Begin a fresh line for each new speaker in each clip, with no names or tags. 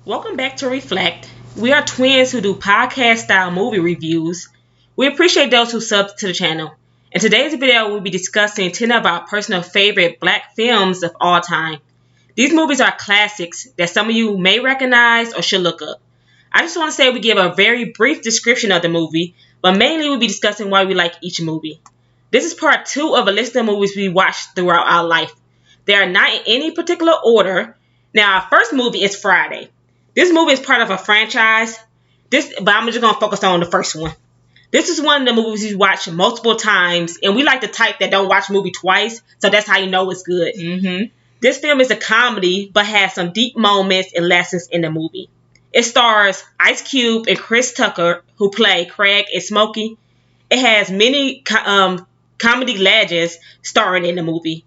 Welcome back to Reflect. We are twins who do podcast style movie reviews. We appreciate those who sub to the channel. In today's video, we'll be discussing 10 of our personal favorite black films of all time. These movies are classics that some of you may recognize or should look up. I just want to say we give a very brief description of the movie, but mainly we'll be discussing why we like each movie. This is part 2 of a list of movies we watched throughout our life. They are not in any particular order. Now, our first movie is Friday. This movie is part of a franchise, but I'm just going to focus on the first one. This is one of the movies we watch multiple times, and we like the type that don't watch a movie twice, so that's how you know it's good. This film is a comedy, but has some deep moments and lessons in the movie. It stars Ice Cube and Chris Tucker, who play Craig and Smokey. It has many comedy legends starring in the movie.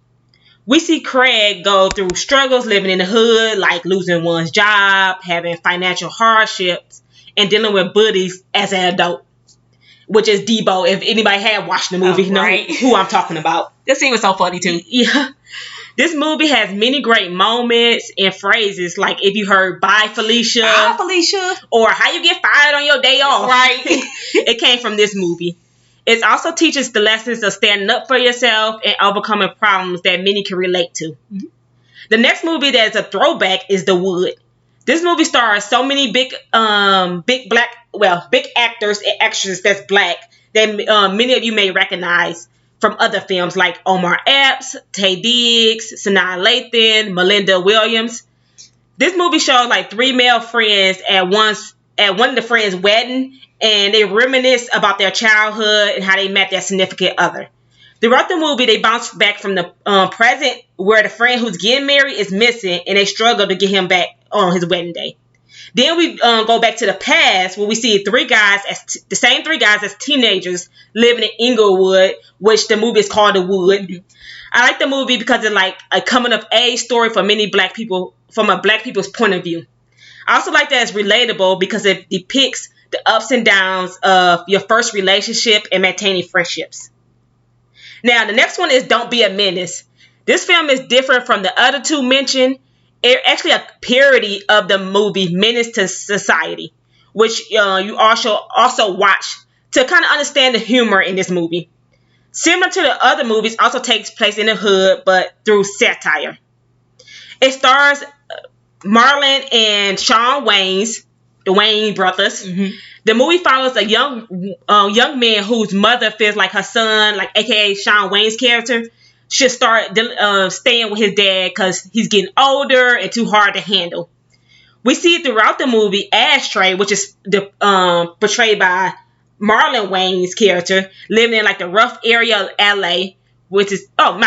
We see Craig go through struggles living in the hood, like losing one's job, having financial hardships, and dealing with buddies as an adult, which is Debo. If anybody had watched the movie, know who I'm talking about.
This scene was so funny, too.
Yeah. This movie has many great moments and phrases, like if you heard, "Bye, Felicia."
Bye, Felicia.
Or "How you get fired on your day off."
Right.
It came from this movie. It also teaches the lessons of standing up for yourself and overcoming problems that many can relate to. The next movie that is a throwback is The Wood. This movie stars so many big actors and actresses that's black that many of you may recognize from other films like Omar Epps, Taye Diggs, Sanaa Lathan, Melinda Williams. This movie shows like 3 male friends at one of the friends' wedding, and they reminisce about their childhood and how they met their significant other. Throughout the movie, they bounce back from the present where the friend who's getting married is missing, and they struggle to get him back on his wedding day. Then we go back to the past where we see the same three guys as teenagers living in Inglewood, which the movie is called The Wood. I like the movie because it's like a coming of age story for many black people from a black people's point of view. I also like that it's relatable because it depicts the ups and downs of your first relationship and maintaining friendships. Now, the next one is Don't Be a Menace. This film is different from the other two mentioned. It's actually a parody of the movie Menace to Society, which you also watch to kind of understand the humor in this movie. Similar to the other movies, also takes place in the hood, but through satire. It stars Marlon and Shawn Wayans, the Wayne brothers. The movie follows a young man whose mother feels like her son, like aka Shawn Wayne's character, should start staying with his dad because he's getting older and too hard to handle. We see throughout the movie Ashtray, which is portrayed by Marlon Wayne's character, living in like the rough area of LA, which is Sean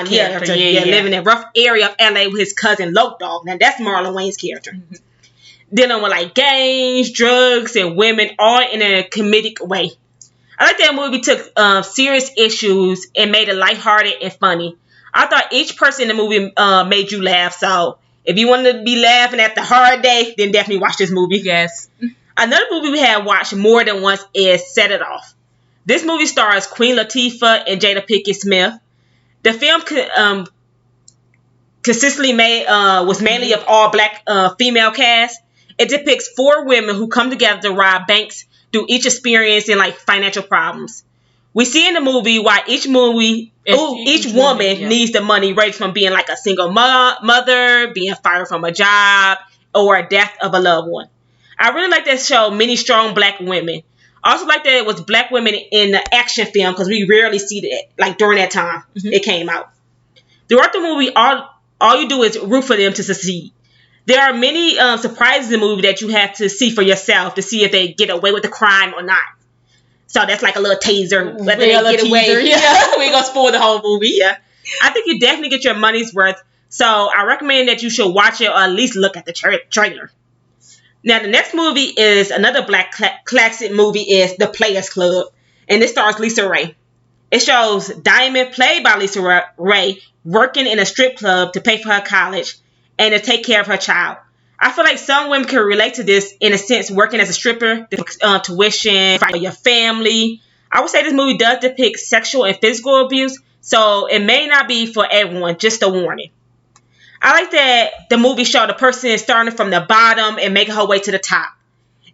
character. Living in a rough area of LA with his cousin Loke Dog. Now that's Marlon Wayne's character. Dealing with like gangs, drugs, and women, all in a comedic way. I like that movie took serious issues and made it lighthearted and funny. I thought each person in the movie made you laugh. So if you wanted to be laughing at the hard day, then definitely watch this movie.
Yes.
Another movie we have watched more than once is Set It Off. This movie stars Queen Latifah and Jada Pinkett Smith. The film consistently was mainly of all black female cast. It depicts 4 women who come together to rob banks through each experiencing like financial problems. We see in the movie why each woman needs the money, right, from being like a single mother, being fired from a job, or a death of a loved one. I really like that show many strong black women. I also like that it was black women in the action film because we rarely see that like during that time it came out. Throughout the movie, all you do is root for them to succeed. There are many surprises in the movie that you have to see for yourself to see if they get away with the crime or not. So that's like a little taser. Whether they get away. Yeah. We ain't gonna spoil the whole movie. Yeah. I think you definitely get your money's worth. So I recommend that you should watch it or at least look at the trailer. Now the next movie is another black classic movie is The Players Club. And this stars Lisa Ray. It shows Diamond, played by Lisa Ray, working in a strip club to pay for her college and to take care of her child. I feel like some women can relate to this in a sense, working as a stripper, tuition, for your family. I would say this movie does depict sexual and physical abuse, so it may not be for everyone, just a warning. I like that the movie showed a person starting from the bottom and making her way to the top.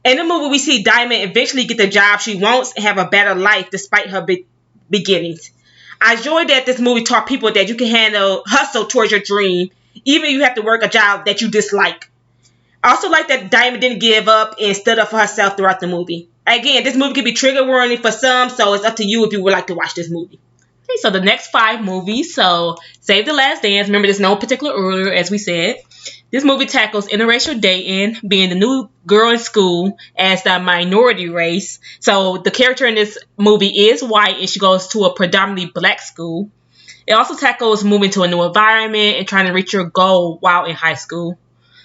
In the movie, we see Diamond eventually get the job she wants and have a better life despite her beginnings. I enjoyed that this movie taught people that you can hustle towards your dream, even if you have to work a job that you dislike. I also like that Diamond didn't give up and stood up for herself throughout the movie. Again, this movie can be trigger warning for some, so it's up to you if you would like to watch this movie.
Okay, so the next 5 movies. So Save the Last Dance. Remember, there's no particular order, as we said. This movie tackles interracial dating, being the new girl in school as the minority race. So the character in this movie is white, and she goes to a predominantly black school. It also tackles moving to a new environment and trying to reach your goal while in high school.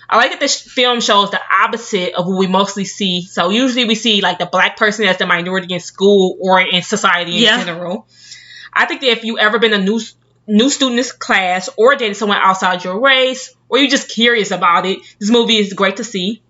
I like that this film shows the opposite of what we mostly see. So usually we see like the black person as the minority in school or in society in general. I think that if you ever been a new student in this class or dated someone outside your race, or you're just curious about it, this movie is great to see.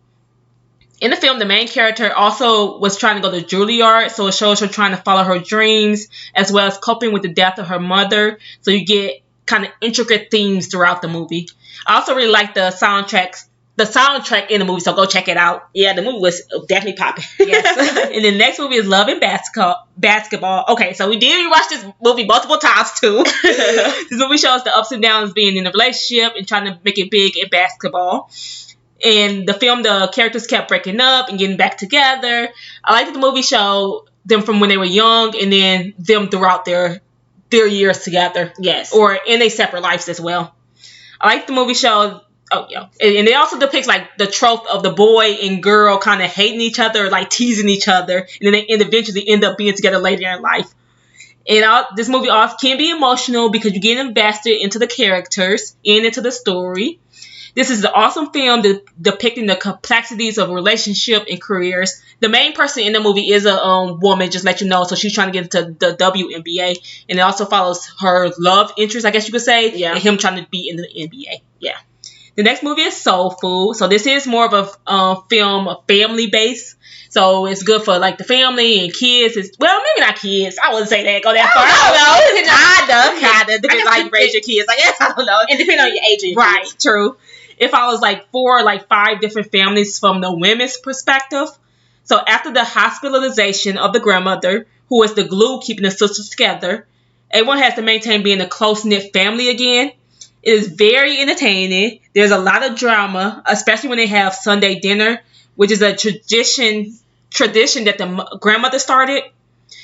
In the film, the main character also was trying to go to Juilliard, so it shows her trying to follow her dreams as well as coping with the death of her mother. So you get kind of intricate themes throughout the movie. I also really like the soundtrack in the movie, so go check it out.
Yeah, the movie was definitely popping.
Yes. And the next movie is Love and Basketball. Okay, so we did rewatch this movie multiple times too. This movie shows the ups and downs being in a relationship and trying to make it big in basketball. In the film, the characters kept breaking up and getting back together. I like that the movie showed them from when they were young and then them throughout their years together.
Yes.
Or in their separate lives as well. I like the movie showed. Oh, yeah. And it also depicts, like, the trope of the boy and girl kind of hating each other, like, teasing each other. And then they eventually end up being together later in life. And this movie also can be emotional because you get invested into the characters and into the story. This is an awesome film depicting the complexities of relationship and careers. The main person in the movie is a woman, just let you know. So she's trying to get into the WNBA. And it also follows her love interest, I guess you could say.
Yeah.
And him trying to be in the NBA.
Yeah.
The next movie is Soul Food. So this is more of a film, family based. So it's good for like the family and kids. Well, maybe not kids. I wouldn't say that. Go that far.
I don't know. Kinda. Depends on how you raise your kids. I guess I don't know. It depends on your age.
Right. True. It follows like 5 different families from the women's perspective. So after the hospitalization of the grandmother, who is the glue keeping the sisters together, everyone has to maintain being a close-knit family again. It is very entertaining. There's a lot of drama, especially when they have Sunday dinner, which is a tradition that the grandmother started.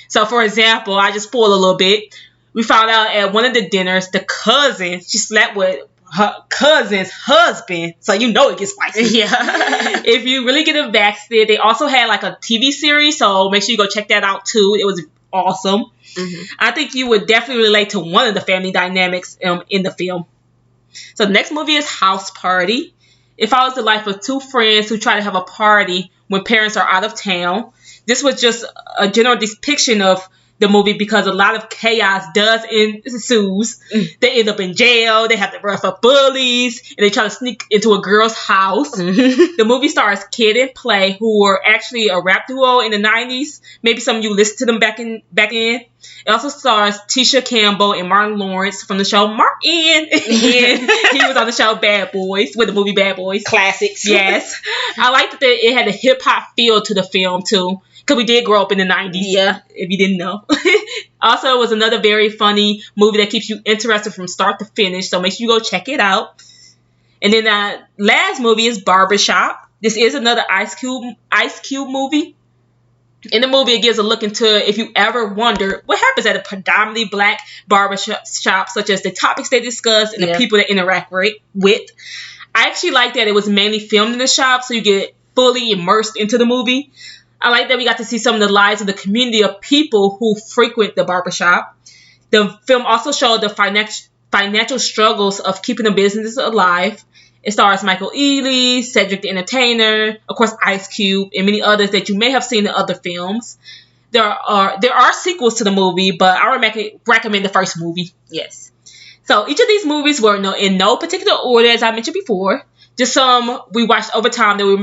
So, for example, I just spoiled a little bit. We found out at one of the dinners, the cousin, she slept with her cousin's husband. So, you know it gets spicy.
Yeah.
If you really get invested, they also had like a TV series. So, make sure you go check that out too. It was awesome. Mm-hmm. I think you would definitely relate to one of the family dynamics in the film. So the next movie is House Party. It follows the life of 2 friends who try to have a party when parents are out of town. This was just a general depiction of the movie because a lot of chaos does ensues. They end up in jail. They have to run for bullies, and they try to sneak into a girl's house. The movie stars Kid and Play, who were actually a rap duo in the 90s. Maybe some of you listened to them back in. It also stars Tisha Campbell and Martin Lawrence from the show Martin. And he was on the show Bad Boys, with the movie Bad Boys.
Classics.
Yes. I liked that it had a hip-hop feel to the film, too. Because we did grow up in the 90s.
Yeah.
If you didn't know. Also, it was another very funny movie that keeps you interested from start to finish. So make sure you go check it out. And then the last movie is Barbershop. This is another Ice Cube movie. In the movie, it gives a look into if you ever wonder what happens at a predominantly black barbershop, such as the topics they discuss and the people that interact with. I actually like that it was mainly filmed in the shop, so you get fully immersed into the movie. I like that we got to see some of the lives of the community of people who frequent the barbershop. The film also showed the financial struggles of keeping the business alive. It stars Michael Ealy, Cedric the Entertainer, of course Ice Cube, and many others that you may have seen in other films. There are sequels to the movie, but I would recommend the first movie.
Yes.
So each of these movies were in no particular order, as I mentioned before. Just some we watched over time that we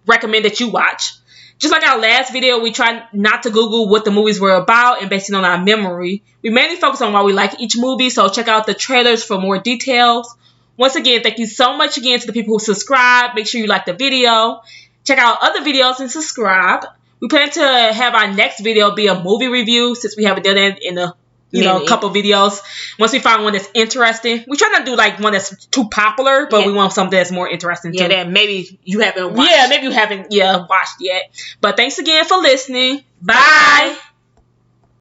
recommend that you watch. Just like our last video, we tried not to Google what the movies were about and based it on our memory. We mainly focus on why we like each movie, so check out the trailers for more details. once again, thank you so much again to the people who subscribe. Make sure you like the video. Check out other videos and subscribe. We plan to have our next video be a movie review since we haven't done that in a couple videos. Once we find one that's interesting, we try not to do like one that's too popular, but we want something that's more interesting too.
That maybe you haven't watched.
Yeah, maybe you haven't watched yet. But thanks again for listening. Bye.
Bye.